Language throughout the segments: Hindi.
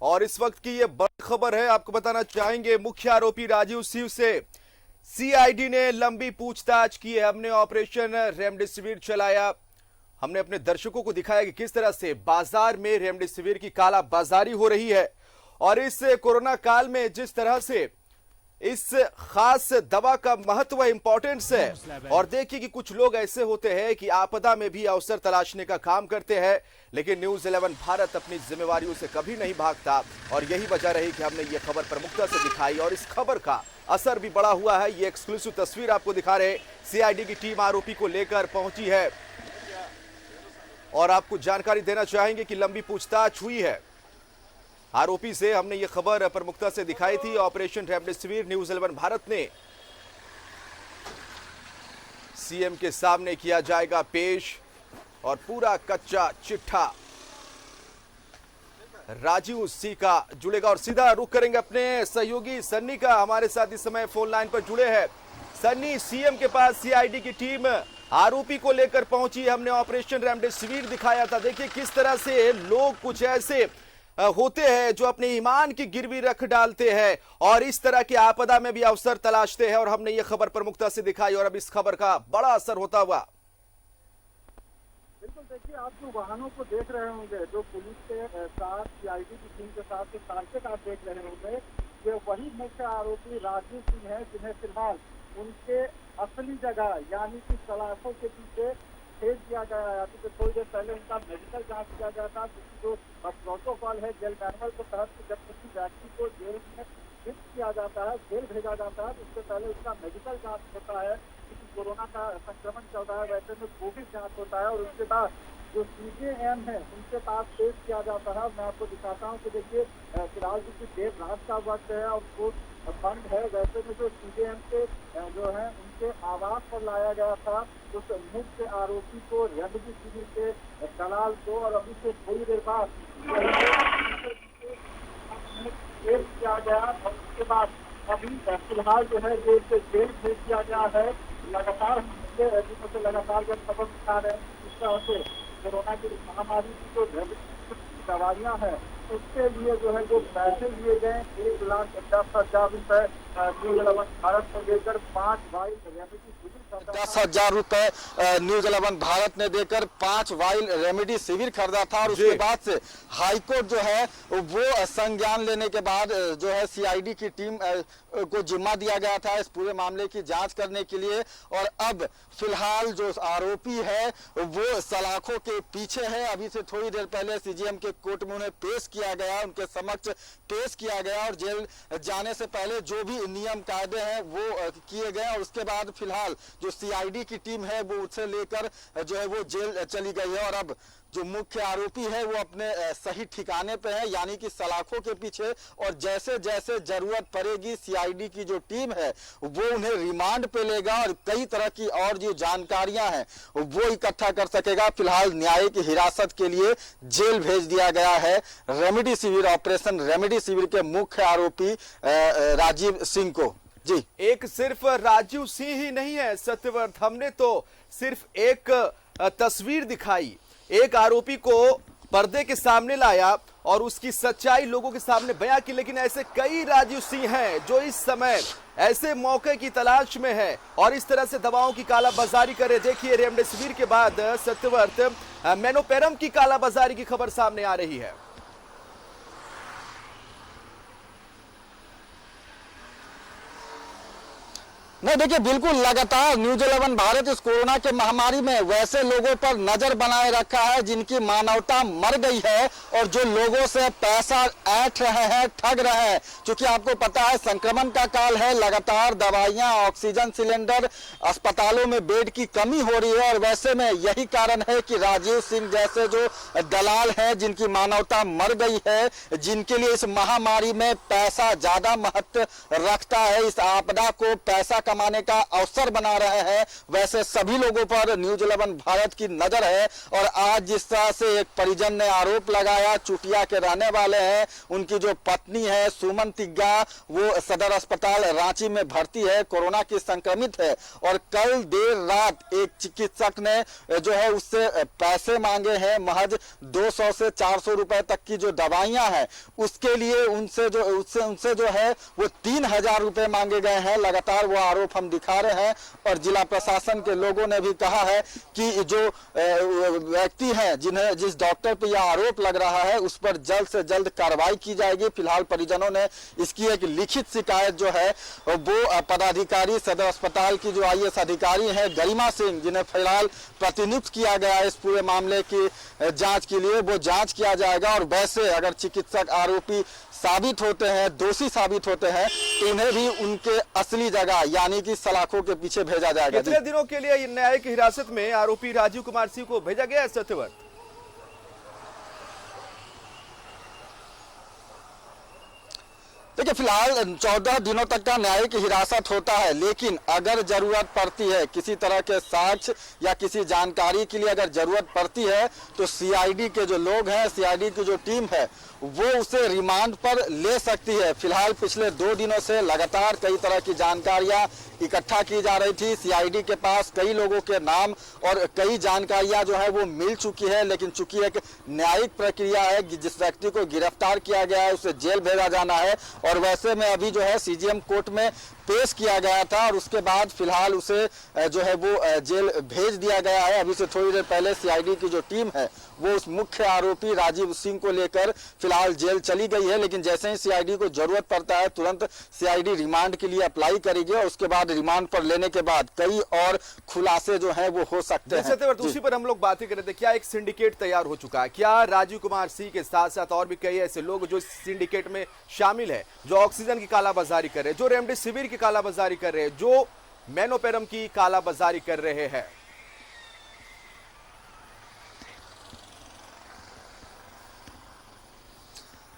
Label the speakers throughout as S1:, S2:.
S1: और इस वक्त की ये बड़ी खबर है, आपको बताना चाहेंगे। मुख्य आरोपी राजीव सिंह से सीआईडी ने लंबी पूछताछ की है। हमने ऑपरेशन रेमडेसिविर चलाया। हमने अपने दर्शकों को दिखाया कि किस तरह से बाजार में रेमडेसिविर की काला बाजारी हो रही है और इस कोरोना काल में जिस तरह से इस खास दवा का महत्व इंपॉर्टेंस है। और देखिए कि कुछ लोग ऐसे होते हैं कि आपदा में भी अवसर तलाशने का काम करते हैं, लेकिन न्यूज 11 भारत अपनी जिम्मेवारियों से कभी नहीं भागता और यही वजह रही कि हमने ये खबर प्रमुखता से दिखाई और इस खबर का असर भी बड़ा हुआ है। ये एक्सक्लूसिव तस्वीर आपको दिखा रहे, सीआईडी की टीम आरोपी को लेकर पहुंची है और आपको जानकारी देना चाहेंगे कि लंबी पूछताछ हुई है आरोपी से। हमने ये खबर प्रमुखता से दिखाई थी। ऑपरेशन रेमडेसिविर न्यूज 11 भारत ने सीएम के सामने किया जाएगा पेश और पूरा कच्चा चिट्ठा राजीव सिंह का जुड़ेगा। और सीधा रुख करेंगे अपने सहयोगी सन्नी का, हमारे साथ इस समय फोन लाइन पर जुड़े हैं। सन्नी, सीएम के पास सीआईडी की टीम आरोपी को लेकर पहुंची। हमने ऑपरेशन रेमडेसिविर दिखाया था। देखिए किस तरह से लोग कुछ ऐसे होते हैं जो अपने ईमान की गिरवी रख डालते हैं और इस तरह की आपदा में भी अवसर तलाशते हैं और हमने ये खबर प्रमुखता से दिखाई और अब इस खबर का बड़ा असर होता हुआ।
S2: बिल्कुल, देखिए आप जो वाहनों को देख रहे होंगे, जो पुलिस के साथ सीआईडी की टीम के साथ जो टारगेट आप देख रहे होंगे, ये वही मुख्य आरोपी राजीव सिंह है जिन्हें फिलहाल उनके असली जगह यानी कि सलाखों के पीछे भेज दिया गया है। तो थोड़ी देर पहले उनका मेडिकल जांच किया गया था, जो प्रोटोकॉल है जेल मैनुअल के तहत जब किसी व्यक्ति को जेल में शिफ्ट किया जाता है, जेल भेजा जाता है, तो उससे पहले उसका मेडिकल जांच होता है। किसी कोरोना का संक्रमण चल रहा है, वैसे में कोविड जांच होता है और उसके बाद जो सीजेएम है उनके पास पेश किया जाता है। मैं आपको दिखाता हूँ कि देखिए फिलहाल क्योंकि देर रात का वक्त है और कोर्ट बंद है, वैसे में जो सीजेएम के जो है उनके आवास पर लाया गया था उस मुख्य आरोपी को रेमडेसिविर के दलाल को, और अभी से थोड़ी देर बाद पेश किया गया और उसके बाद अभी फिलहाल जो है जो इसे जेल भेज दिया गया है। लगातार लगातार जब खबर दिखा रहे हैं इस तरह से कोरोना की महामारी की जो दवाइयाँ हैं उसके लिए जो है जो पैसे लिए गए 1,10,000 रुपए न्यूज 11 भारत को लेकर 5 वाइल रेमडेसिविर
S3: 10,000 रुपए न्यूज 11 भारत ने देकर 5 वाइल रेमडेसिविर खरीदा था और उसके बाद से हाईकोर्ट जो है वो संज्ञान लेने के बाद जो है सीआईडी की टीम को जिम्मा दिया गया था इस पूरे मामले की जांच करने के लिए। और अब फिलहाल जो आरोपी है वो सलाखों के पीछे है। अभी से थोड़ी देर पहले सीजीएम के कोर्ट में उन्हें पेश किया गया, उनके समक्ष पेश किया गया और जेल जाने से पहले जो भी नियम कायदे हैं वो किए गए और उसके बाद फिलहाल जो सीआईडी की टीम है वो उसे लेकर जो है वो जेल चली गई है। और अब जो मुख्य आरोपी है वो अपने सही ठिकाने पे है यानी कि सलाखों के पीछे, और जैसे जैसे जरूरत पड़ेगी सीआईडी की जो टीम है वो उन्हें रिमांड पे लेगा और कई तरह की और जो जानकारियां हैं वो इकट्ठा कर सकेगा। फिलहाल न्यायिक हिरासत के लिए जेल भेज दिया गया है रेमडेसिविर, ऑपरेशन रेमडेसिविर के मुख्य आरोपी राजीव सिंह को। जी,
S1: एक सिर्फ राजीव सिंह ही नहीं है सत्यव्रत, हमने तो सिर्फ एक तस्वीर दिखाई, एक आरोपी को पर्दे के सामने लाया और उसकी सच्चाई लोगों के सामने बयां की, लेकिन ऐसे कई राजीव सिंह हैं जो इस समय ऐसे मौके की तलाश में है और इस तरह से दवाओं की कालाबाजारी करे। देखिए रेमडेसिविर के बाद सत्यव्रत मेनोपेरम की कालाबाजारी की खबर सामने आ रही है।
S3: नहीं देखिए, बिल्कुल लगातार न्यूज 11 भारत इस कोरोना के महामारी में वैसे लोगों पर नजर बनाए रखा है जिनकी मानवता मर गई है और जो लोगों से पैसा ऐंठ रहे हैं, ठग रहे हैं। क्योंकि आपको पता है संक्रमण का काल है, लगातार दवाइयां, ऑक्सीजन सिलेंडर, अस्पतालों में बेड की कमी हो रही है और वैसे में यही कारण है कि राजीव सिंह जैसे जो दलाल हैं जिनकी मानवता मर गई है, जिनके लिए इस महामारी में पैसा ज्यादा महत्व रखता है, इस आपदा को पैसा कमाने का अवसर बना रहे हैं, वैसे सभी लोगों पर न्यूज 11 भारत की नजर है। और आज जिस तरह से एक परिजन ने आरोप लगाया, चुटिया के रहने वाले हैं, उनकी जो पत्नी है सुमन तिग्गा, वो सदर अस्पताल रांची में भर्ती है, कोरोना की संक्रमित है। और कल देर रात एक चिकित्सक ने जो है उससे पैसे मांगे हैं, महज 200 से 400 रुपए तक की जो दवाइयां हैं उसके लिए उनसे जो है वो 3000 रुपए मांगे गए हैं। लगातार वो आरोप हम दिखा रहे हैं और जिला प्रशासन के लोगों ने भी कहा है कि जो व्यक्ति हैं जिस डॉक्टर पर यह आरोप लग रहा है उस पर जल्द से जल्द कार्रवाई की जाएगी। फिलहाल परिजनों ने इसकी एक लिखित शिकायत जो है वो पदाधिकारी सदर अस्पताल की जो IAS अधिकारी हैं गरिमा सिंह, जिन्हें फिलहाल प्रतिनियुक्त किया गया है इस पूरे मामले की जांच के लिए, वो जांच किया जाएगा। और वैसे अगर चिकित्सक आरोपी साबित होते हैं, दोषी साबित होते हैं, तो उन्हें भी उनके असली जगह यानी कि सलाखों के पीछे भेजा जाएगा।
S1: कितने दिनों के लिए न्यायिक हिरासत में आरोपी राजीव कुमार सिंह को भेजा गया है सत्यव्रत?
S3: देखिए, फिलहाल 14 दिनों तक का न्यायिक हिरासत होता है, लेकिन अगर जरूरत पड़ती है किसी तरह के साक्ष्य या किसी जानकारी के लिए अगर जरूरत पड़ती है तो CID के जो लोग हैं, CID की जो टीम है वो उसे रिमांड पर ले सकती है। फिलहाल पिछले 2 दिनों से लगातार कई तरह की जानकारियां इकट्ठा की जा रही थी। CID के पास कई लोगों के नाम और कई जानकारियां जो है वो मिल चुकी है, लेकिन चूंकि एक न्यायिक प्रक्रिया है कि जिस व्यक्ति को गिरफ्तार किया गया है उसे जेल भेजा जाना है। और वैसे में अभी जो है CGM कोर्ट में पेश किया गया था और उसके बाद फिलहाल उसे जो है वो जेल भेज दिया गया है। अभी से थोड़ी देर पहले CID की जो टीम है वो उस मुख्य आरोपी राजीव सिंह को लेकर फिलहाल जेल चली गई है, लेकिन जैसे ही CID को जरूरत पड़ता है तुरंत CID रिमांड के लिए अप्लाई करेगी और उसके बाद रिमांड पर लेने के बाद कई और खुलासे जो है वो हो सकते हैं।
S1: उसी पर हम लोग बातें कर रहे थे, क्या एक सिंडिकेट तैयार हो चुका है? क्या राजीव कुमार सिंह के साथ साथ और भी कई ऐसे लोग जो इस सिंडिकेट में शामिल है, जो ऑक्सीजन की कालाबाजारी कर रहे हैं, जो रेमडेसिविर की कालाबाजारी कर रहे हैं, जो मेनोपेरम की कालाबाजारी कर रहे हैं?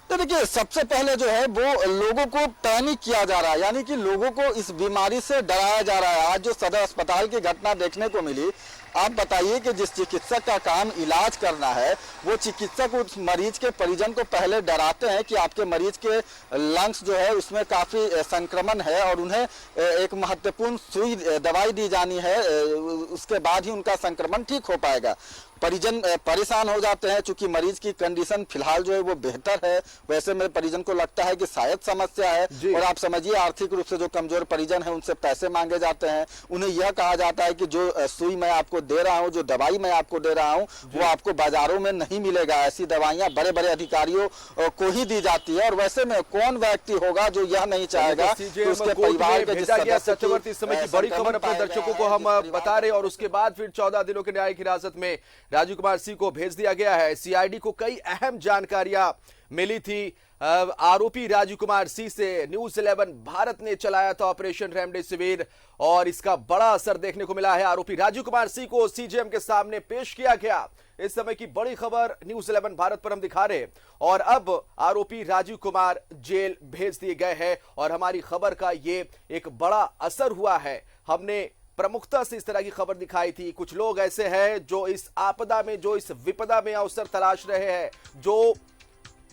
S3: तो देखिए, सबसे पहले जो है वो लोगों को पैनिक किया जा रहा है, यानी कि लोगों को इस बीमारी से डराया जा रहा है। आज जो सदर अस्पताल की घटना देखने को मिली, आप बताइए कि जिस चिकित्सक का काम इलाज करना है वो चिकित्सक उस मरीज के परिजन को पहले डराते हैं कि आपके मरीज के लंग्स जो है उसमें काफी संक्रमण है और उन्हें एक महत्वपूर्ण सुई दवाई दी जानी है, उसके बाद ही उनका संक्रमण ठीक हो पाएगा। परिजन परेशान हो जाते हैं, चूंकि मरीज की कंडीशन फिलहाल जो है वो बेहतर है। वैसे में परिजन को लगता है कि शायद समस्या है और आप समझिए आर्थिक रूप से जो कमजोर परिजन है उनसे पैसे मांगे जाते हैं। उन्हें यह कहा जाता है कि जो सुई मैं आपको दे रहा हूं, जो दवाई मैं आपको दे रहा हूं, वो आपको बाजारों में नहीं मिलेगा। ऐसी दवाइयां बड़े बड़े अधिकारियों को ही दी जाती है और वैसे में कौन व्यक्ति होगा जो यह नहीं चाहेगा कि उसके परिवार के जिस
S1: सत्यव्रत इस समय की बड़ी खबर अपने दर्शकों को हम बता रहे हैं। और उसके बाद फिर 14 दिनों की न्यायिक हिरासत में राजीव कुमार सिंह को भेज दिया गया है। CID को कई अहम जानकारियां मिली थी आरोपी राजीव कुमार सिंह से। न्यूज 11 भारत ने चलाया था ऑपरेशन रेमडेसिविर और इसका बड़ा असर देखने को मिला है। आरोपी राजीव कुमार सिंह को CGM के सामने पेश किया गया। इस समय की बड़ी खबर न्यूज 11 भारत पर हम दिखा रहे हैं और अब आरोपी राजीव कुमार जेल भेज दिए गए हैं और हमारी खबर का ये एक बड़ा असर हुआ है। हमने प्रमुखता से इस तरह की खबर दिखाई थी। कुछ लोग ऐसे हैं जो इस आपदा में, जो इस विपदा में अवसर तलाश रहे हैं, जो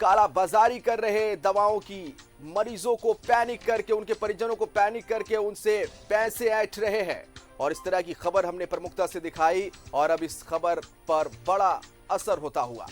S1: काला बाजारी कर रहे हैं दवाओं की, मरीजों को पैनिक करके, उनके परिजनों को पैनिक करके उनसे पैसे ऐंठ रहे हैं। और इस तरह की खबर हमने प्रमुखता से दिखाई और अब इस खबर पर बड़ा असर होता हुआ